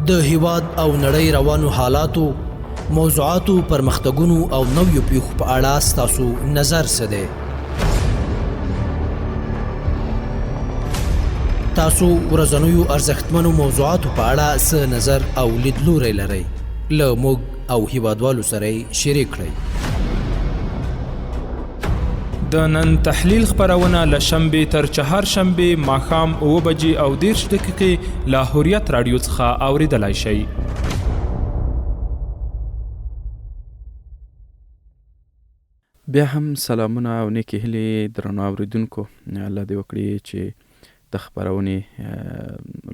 د هیواد او نړۍ روانو حالاتو، موضوعاتو، پرمختګونو او نویو پیښو په اړه ستاسو نظر څه دی؟ تاسو ورځنیو ارزښتمنو موضوعاتو په اړه څه نظر او لیدلوری لرئ؟ له موږ او هیوادوالو سره شریک کړئ. د نن تحلیل خپرونه له شنبې تر چهارشنبې ماښام 7:30 له حریت راډیو څخه اورېدلای شئ. بیا هم سلامونه او نیکې هیلې درنو اورېدونکو. الله دې وکړي چې د خپرونې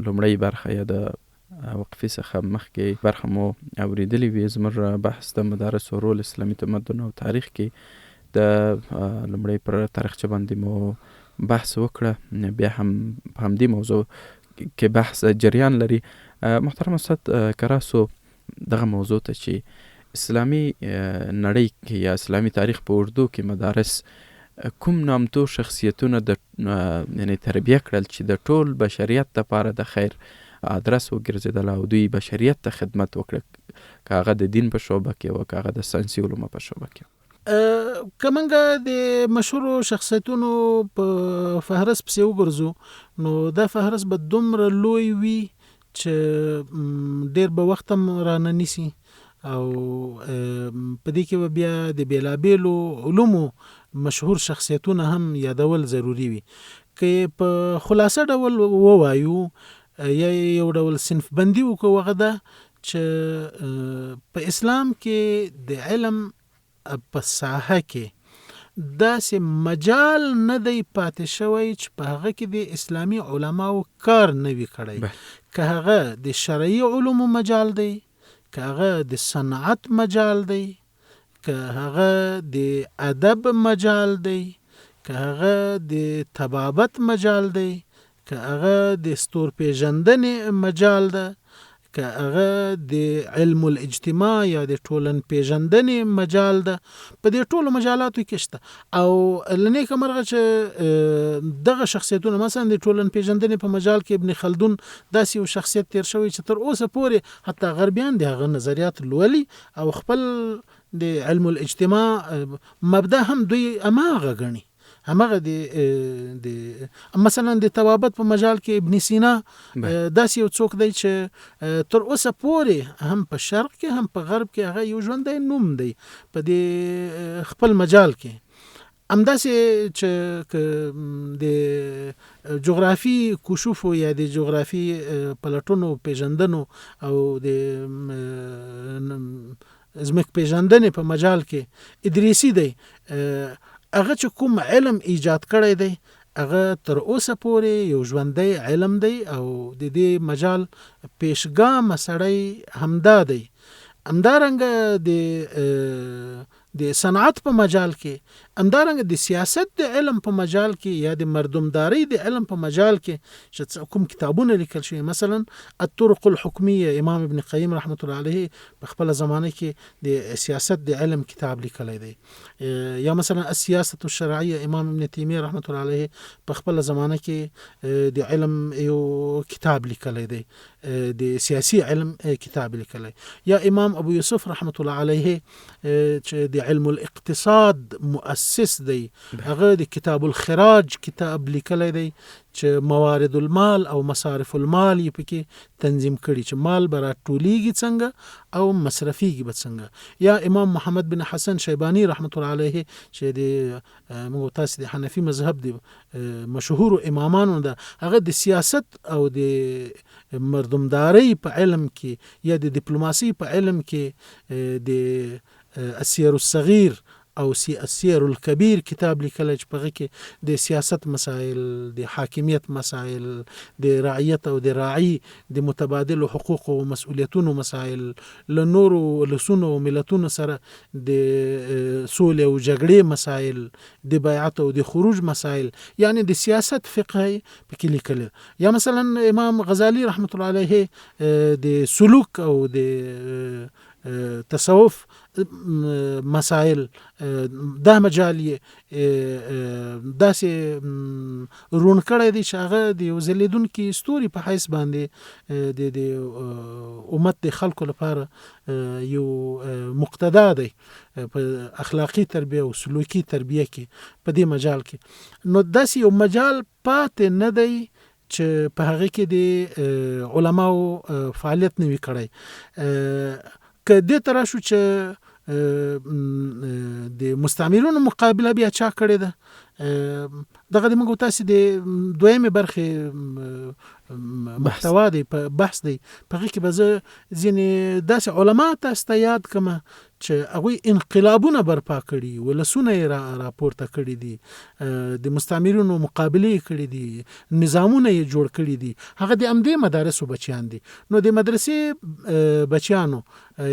لومړۍ برخه یا د وقفې څخه مخکې برخه مو اورېدلې وي. زموږ بحث د مدارس و رول اسلامي تمدن او تاریخ کې د لومړۍ پر تاریخچه باندې مو بحث وکړه. بیا هم په همدې موضوع کې بحث جریان لري. محترم استاد کراسو، دغه موضوع ته چې اسلامي نړۍ کې یا اسلامي تاریخ په اردو کې مدارس کوم نامتو شخصیتونه یعنی تربیه کړل چې د ټول بشریت لپاره د خیر ادرس وګرځېدل او دوی بشریت ته خدمت وکړه، که هغه د دین په شعبه کې او که هغه د ساینسي علومو په شعبه کې. کمنګه د مشهورو شخصیتونو په فهرست پسې وګرځو نو دا فهرست به دومره لوی وي چې ډېر به وخت هم رانه نیسي او په دې کې به بیا د بیلابیلو علومو مشهور شخصیتونه هم یادول ضروری وي. که په خلاصه ډول ووایو یا یو ډول صنف بندي وکړو، هغه ده چې په اسلام کې د علم په ساحه کې داسې مجال نه دی پاتې شوی چې په هغه کې د اسلامي علماو کار نه وي کړی، که هغه د شرعي علومو مجال دی، که هغه د صنعت مجال دی، که هغه د ادب مجال دی، که هغه د طبابت مجال دی، که هغه د ستورپیژندنې مجال ده، که هغه د علم الاجتماع یا د ټولن پیژندنې مجال ده. په دې ټولو مجالاتو کې شته او لنیکه مرغه چې دغه شخصیتونه مثلا د ټولن پیژندنې په مجال کې ابن خلدون داسې یو شخصیت تیر شوی چې تر اوسه پورې حتی غربیان د هغه نظریات لولي او خپل د علم الاجتماع مبدا هم دوی اماغه غني. همغه د مثلا د طبابت په مجال کې ابن سینا داسې یو څوک دی چې تر اوسه پورې هم په شرق کې هم په غرب کې هغه یو ژوندی نوم دی په دې خپل مجال کې. همداسې چې د جغرافي کشوف یا د جغرافي پلټونو پیژندنو او د ځمک پیژندنې په مجال کې ادریسی دی، هغه چې کوم علم ایجاد کړی دی هغه تر اوسه پورې یو ژوندی علم دی او د دې مجال پیشګام سړی همدا دی. همدارنګه د صنعت په مجال کې، همدارنګه د سیاست د علم په مجال کې یا د مردمداري د علم په مجال کې چې کوم کتابونه لیکل شوي، مثلا الطرق الحکمیه امام ابن قیم رحمت الله علیه په خپل زمانه کې د سیاست د علم کتاب لیکلی دی، یا مثلا السیاست الشرعیه امام ابن تیمیه رحمت الله علیه په خپل زمانه کې د علم یو کتاب لیکلی دی، د سیاسی علم کتاب لیکلی، یا امام ابو یوسف رحمت الله علیه چې د علم الاقتصاد مؤسس دی، هغه د کتاب الخراج کتاب لیکلی دی چې موارد المال او مصارف المال یې پکې تنظیم کړي چې مال به راټولیږي څنګه او مصرفیږي به څنګه، یا امام محمد بن حسن شیبانی رحمت الله علیه چې د موږ تاسو د حنفي مذهب د مشهور امامانو ده، هغه د سیاست او د مردمداري په علم کې یا د ډیپلوماسي په علم کې د السیر الصغیر او السیر الکبیر کتاب لیکلی چې په هغه کې د سیاست مسائل، د حاکمیت مسائل، د رعیت او د راعي د متبادل حقوق او مسؤلیتونو مسائل، له نورو ولسونو او ملتونو سره د سولې او جګړې مسائل، د بیعت او د خروج مسائل، یعنی د سیاست فقه پکې لیکلی، یا مثلا امام غزالی رحمت الله علیه د سلوک او د تصوف مسائل دا مجال داسې رون کړی دی چې هغه د یو ځلیدونکي ستوري په حیث باندې د امت د خلکو لپاره یو مقتدا دی په اخلاقی تربیه او سلوکی تربیه کې په دې مجال کې. نو داسې یو مجال پاتې نه دی چې په هغه کې د علماو فعالیت نه وي کړی. که دې ته راشو چې د مستعمرونو مقابله بیا چا کړې ده. دغه د موږ تاسو د دویمه برخه محتوا دی په بحث دی په کې به زه ځینې داسې علما تاسو ته یاد کړم چې هغوی انقلابونه برپا کړي، ولسونه یې راپورته کړي دي، د مستعمرونو مقابله یې کړي دي، نظامونه یې جوړ کړي دي. هغه د همدې مدارسو بچیان دي. نو د مدرسې بچیانو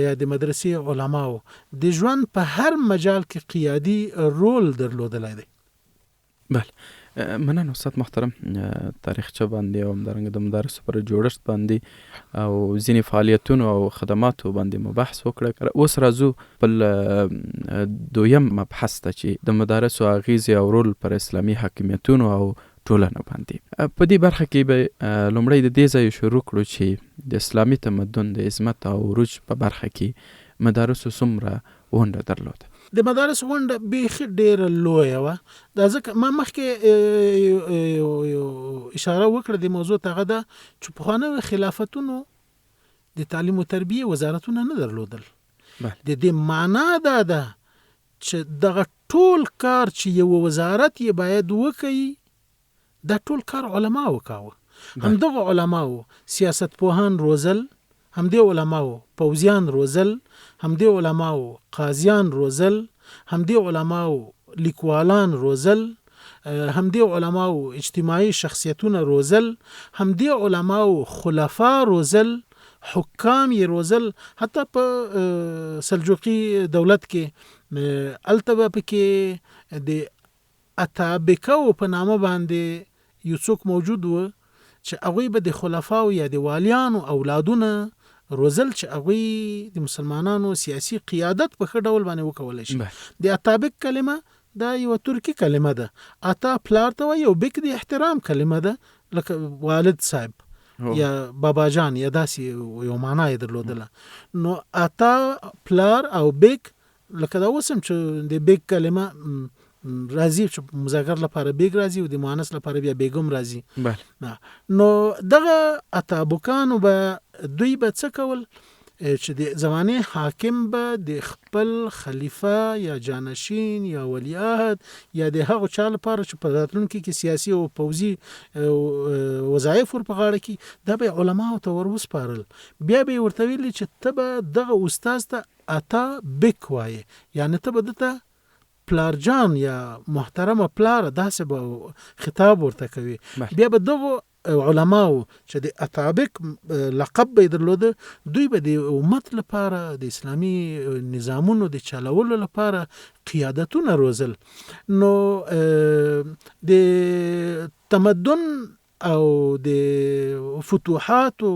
یا د مدرسې علماو د ژوند په هر مجال کې قیادي رول درلودلی دی. بله، مننه استاد محترم. تاریخچه باندې او همدارنګه د مدارسو پر جوړښت باندې او ځینې فعالیتونو او خدماتو باندې مو بحث وکړه. اوس راځو بل دویم مبحث ته چې د مدارسو اغیزې او رول پر اسلامي حاکمیتونو او ټولنه باندې. په دې برخه کې به لومړی د دې ځای شروع کړو چې د اسلامي تمدن د عظمت او عروج په برخه کې مدارسو څومره ونډه درلوده. د مدارس ونډه بیخي ډېره لویه وه. دا ځکه ما مخکې اشاره وکړه د موضوع ته، هغه ده چې پخوانیو خلافتونو د تعلیم و تربیه وزارتونه نه درلودل. د دې معنا دا ده چې دغه ټول کار چې یو وزارت یې باید وکړي، دا ټول کار علما وکاوه. همدغه علماو سیاست پوهان روزل، همدې علماو پوځیان روزل، همدې علماو قاضیان روزل، همدې علماو لیکوالان روزل، همدې علماو اجتماعي شخصیتونه روزل، همدې علماو خلفا روزل، حکام یې روزل. حتی په سلجوقي دولت کې التبه پکې د اتابکو په نامه باندې یو څوک موجود و چې هغوی به د خلفاو یا د والیانو اولادونه روزل چې هغوی د مسلمانانو سیاسي قیادت په ښه ډول باندې وکولی شي. د اتابک کلمه دا یو ترکی کلمه ده. اتا پلار ته وایي او بک د احترام کلمه ده، لکه والد صاحب یا بابا جان یا داسې یو معنا یې درلودله. نو اتا پلار او بک، لکه دا اوس هم چې د بک کلمه راځي چې مذکر لپاره بیگ راځي او د مؤنث لپاره بیا بیگم راځي. نو دغه اتابکانو به دوی به څه کول چې د زمانه حاکم به د خپل خلیفہ یا جانشین یا ولیعهد یا د هغو چا لپاره چې په راتلونکي کې سیاسي او پوځي وظایف ور په غاړه کې، دا به علماو ته ور وسپارل. بیا به ورته ویل چې ته به دغه استاد ته اتا بک وایې، یعنی ته به دته پلار جان یا محترمه پلار، داسې به خطاب ورته کوي. بیا به دغه علماو چې د اتابک لقب به درلوده، دوی به د امت لپاره د اسلامي نظامونو د چلولو لپاره قیادتونه روزل. نو د تمدن او د فتوحاتو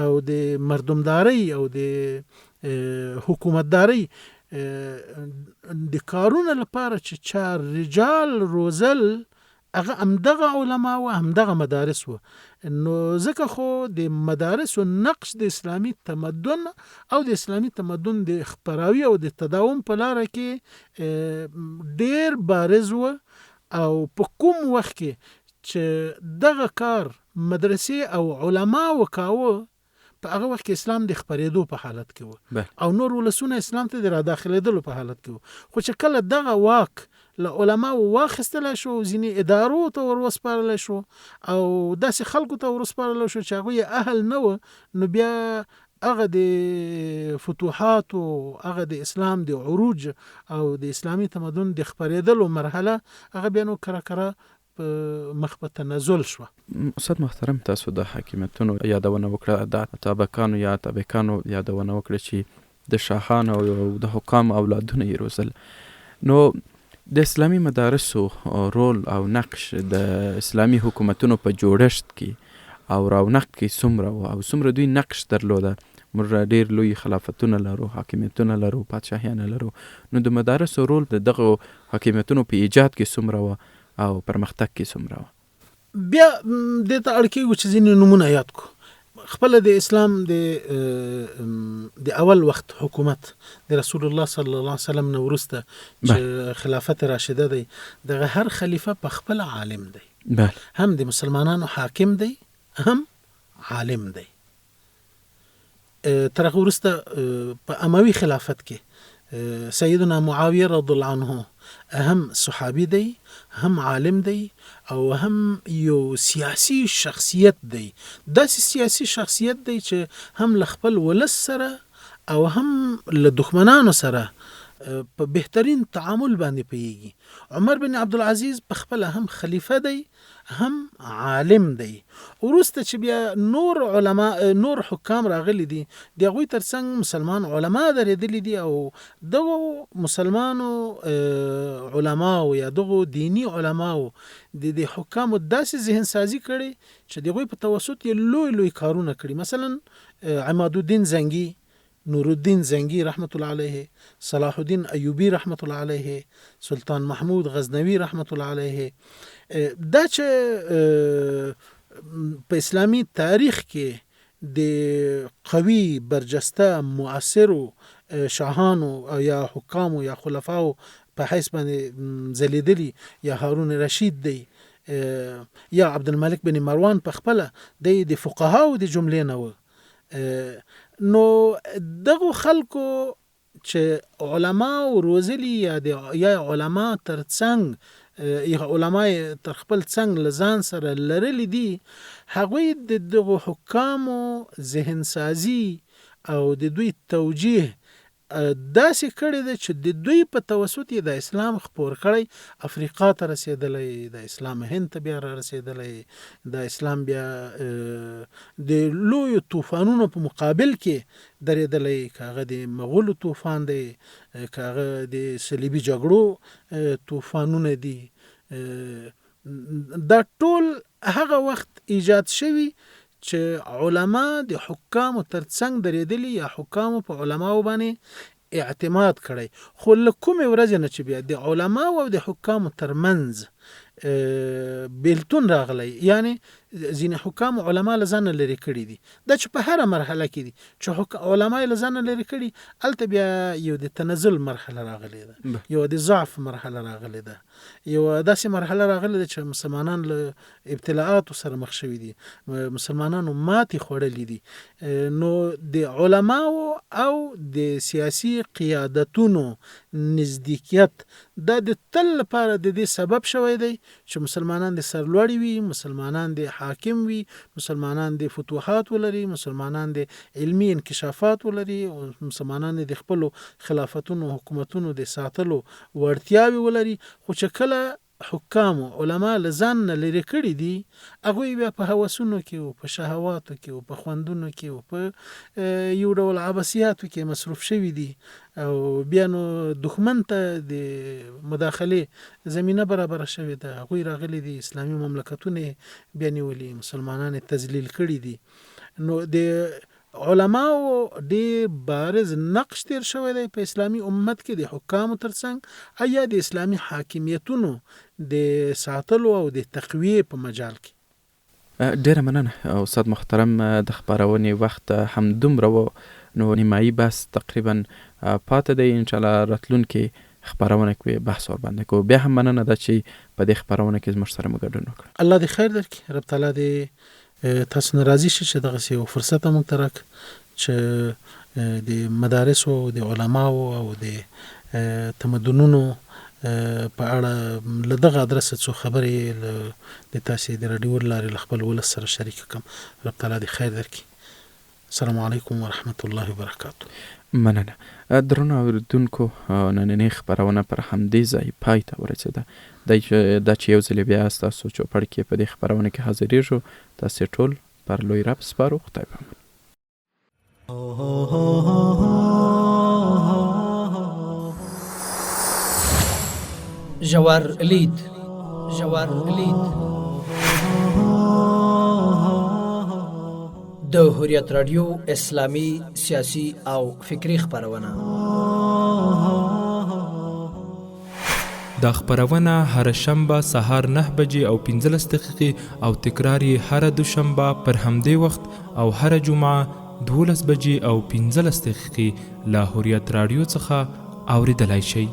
او د مردمداري او د حکومتداري د کارونه لپاره چې چا رجال روزل، هغه همدغه علما و همدغه مدارس و. نو ځکه خو د مدارس و نقش د اسلامي تمدن او د اسلامي تمدن د خپراوي او د تداوم په لاره کې ډیر بارز و. او په کوم وخت کې چې دغه کار مدرسې او علما وکاوه، په هغه وخت کې اسلام د خپرېدو په حالت کې و او نور ولسونه اسلام ته د را داخلېدلو په حالت کې و. خو چې کله دغه واک له علماو واخیستلی شو، ځینې ادارو ته ور وسپارلی شو او داسې خلکو ته ور وسپارلی شو چې هغوی اهل نه و، نو بیا هغه د فتوحاتو، هغه د اسلام د عروج او د اسلامي تمدن د خپرېدلو مرحله هغه بیا نو کرا مخ په تنزل شو. استاد محترم، تاسو د حاکمیتونو یادونه وکړه، د اتابکانو یا اتابکانو یادونه وکړه چې د شاهانو او د حکام اولادونه یې روزل. نو د اسلامي مدارسو رول او نقش د اسلامي حکومتونو په جوړښت کې او رونق کې څومره او څومره دوی نقش درلوده؟ موږ ډېر لوی خلافتونه لرو، حاکمیتونه لرو، پادشاهیانه لرو. نو د مدارسو رول د دغه حاکمیتونو په ایجاد کې څومره و او پرمختګ کې څومره و؟ بیا دې ته اړ کېږو چې ځینې نومونه یاد کړو. خپل د اسلام د اول وخت حکومت د رسول الله صلی الله علیه وسلم نه وروسته چې خلافت راشده دی، دغه هر خلیفه په خپل عالم دی، هم د مسلمانانو حاکم دی هم عالم دی. تر هغه وروسته په اموي خلافت کې سیدنا معاویه رضی الله عنه هم صحابي دی، هم عالم دی، او هم یو سیاسی شخصیت دی. داسې سیاسی شخصیت دی چې هم له خپل ولس سره او هم له دښمنانو سره په بهترین تعامل باندې پیږي. عمر بن عبدالعزیز په خپل هم خلیفه دی، هم عالم دی. وروسته چې بیا نور علما نور حکام راغلي دي، د هغوی ترڅنګ مسلمان علما درېدلي دي، او دغو مسلمانو علماو یا دغو دینی علماو د حکامو داسې ذهن سازي کړي چې د هغوی په توسط یې لوی لوی کارونه کړي. مثلا عماد الدین زنگی، نور الدین زنگی رحمت الله علیه، صلاح الدین ایوبی رحمت الله علیه، سلطان محمود غزنوی رحمت الله علیه، دا چې په اسلامی تاریخ کې د قوي برجسته مؤثرو شاهانو یا حکامو یا خلفاو په حیث باندې ځلیدلی یا هارون رشید دی یا عبدالملک بن مروان په خپله د فقهاو د جملې نه و. نو دغه خلکو چې علما روزلی یا علما ترڅنګ یا علما تر خپل څنګ لزان سره لرلی دي، هغوی د دغه حکامو ذهن سازی او د دوی توجیه داسې کړی ده چې د دوی په توسط یې د اسلام خپور کړی، افریقا ته رسېدلی، د اسلام هند ته بیا را رسېدلی، د اسلام بیا د لویو طوفانونو په مقابل کې درېدلی، که هغه د مغولو طوفان دی، که هغه د صلیبي جګړو طوفانونه دي. دا ټول هغه وخت ایجاد شوي چې علما د حکامو ترڅنګ درېدلي یا حکامو په علماو باندې اعتماد کړی. خو له کومې ورځې نه چې بیا د علماو او د حکامو ترمنځ بیلتون راغلی، یعنی ځینې حکام علما له ځانه لرې کړي دي، دا چې په هره مرحله کې دي چې علما یې له ځانه لرې کړي، هلته بیا یو د تنزل مرحله راغلی ده، یو د ضعف مرحله راغلی ده، یو داسې مرحله راغلی ده چې مسلمانان له ابتلاعاتو سره مخ شوي دي، مسلمانانو ماتې خوړلي دي. نو د علماو او د سیاسي قیادتونو نزدېکیت دا د تل لپاره د دې سبب شوی دی چې مسلمانان د سرلوړي وي، مسلمانان د حاکم وي، مسلمانان د فتوحات ولري، مسلمانان د علمي انکشافات ولري، مسلمانان د خپلو خلافتونو حکومتونو د ساتلو وړتیاوې ولري. خو چې کله حکامو علما له ځان نه لرې کړي دي، هغوی بیا په هوسونو کې او په شهواتو کې او په خوندونو کې او په یو ډول عباسیاتو کې مصروف شوي دي، او بیا نو دښمن ته د مداخلې زمینه برابره شوې ده. هغوی راغلي دي اسلامي مملکتونه بیا نیولي، مسلمانان تذلیل کړي دي. نو د علماو ډېر بارز نقش تیر شوی دی په اسلامي امت کې د حکامو ترڅنګ یا د اسلامي حاکمیتونو د ساتلو او د تقویې په مجال کې. ډېره مننه استاد محترم، د خپرونې وخت همدومره و، نو نیمایي بحث تقریبا پاته دی. انشاءالله راتلونکي خپرونه کې بحث ورباندې کوو. بیا هم مننه ده چې په دې خپرونه کې زموږ سره مو ګډون وکړ. الله دې خیر درکړي، رب تعالی دې تاسو نه راضي شي چې دغسې یو فرصت موږ ته راکړي چې د مدارسو د علماو او د تمدنونو په اړه له دغه ادرسه څو خبرې د تاسې د راډیو له لارې له خپل ولس سره شریک کړم. رب تعالی دې خیر درکړي. السلام علیکم ورحمت الله وبرکاته. مننه. درنو اوریدونکو، نننۍ خپرونه پر همدې ځای پای ته ورسېده. دا چې یو ځلې بیا ستاسو چوپړ کې په دې خپرونه کې حاضرېږو، تاسې ټول پر لوی رب سپارو. خدای پامان. ژور لید، ژور لید د هوریت رادیو اسلامي سیاسي او فکری خپرونه. دا خپرونه هر شنبه سهار 9 بجې او 15 دقیقې او تکرار یې هر دوشنبه پر همدې وخت او هر جمعه 12 بجې او 15 دقیقې له هوریت رادیو څخه اوریدلای شئ.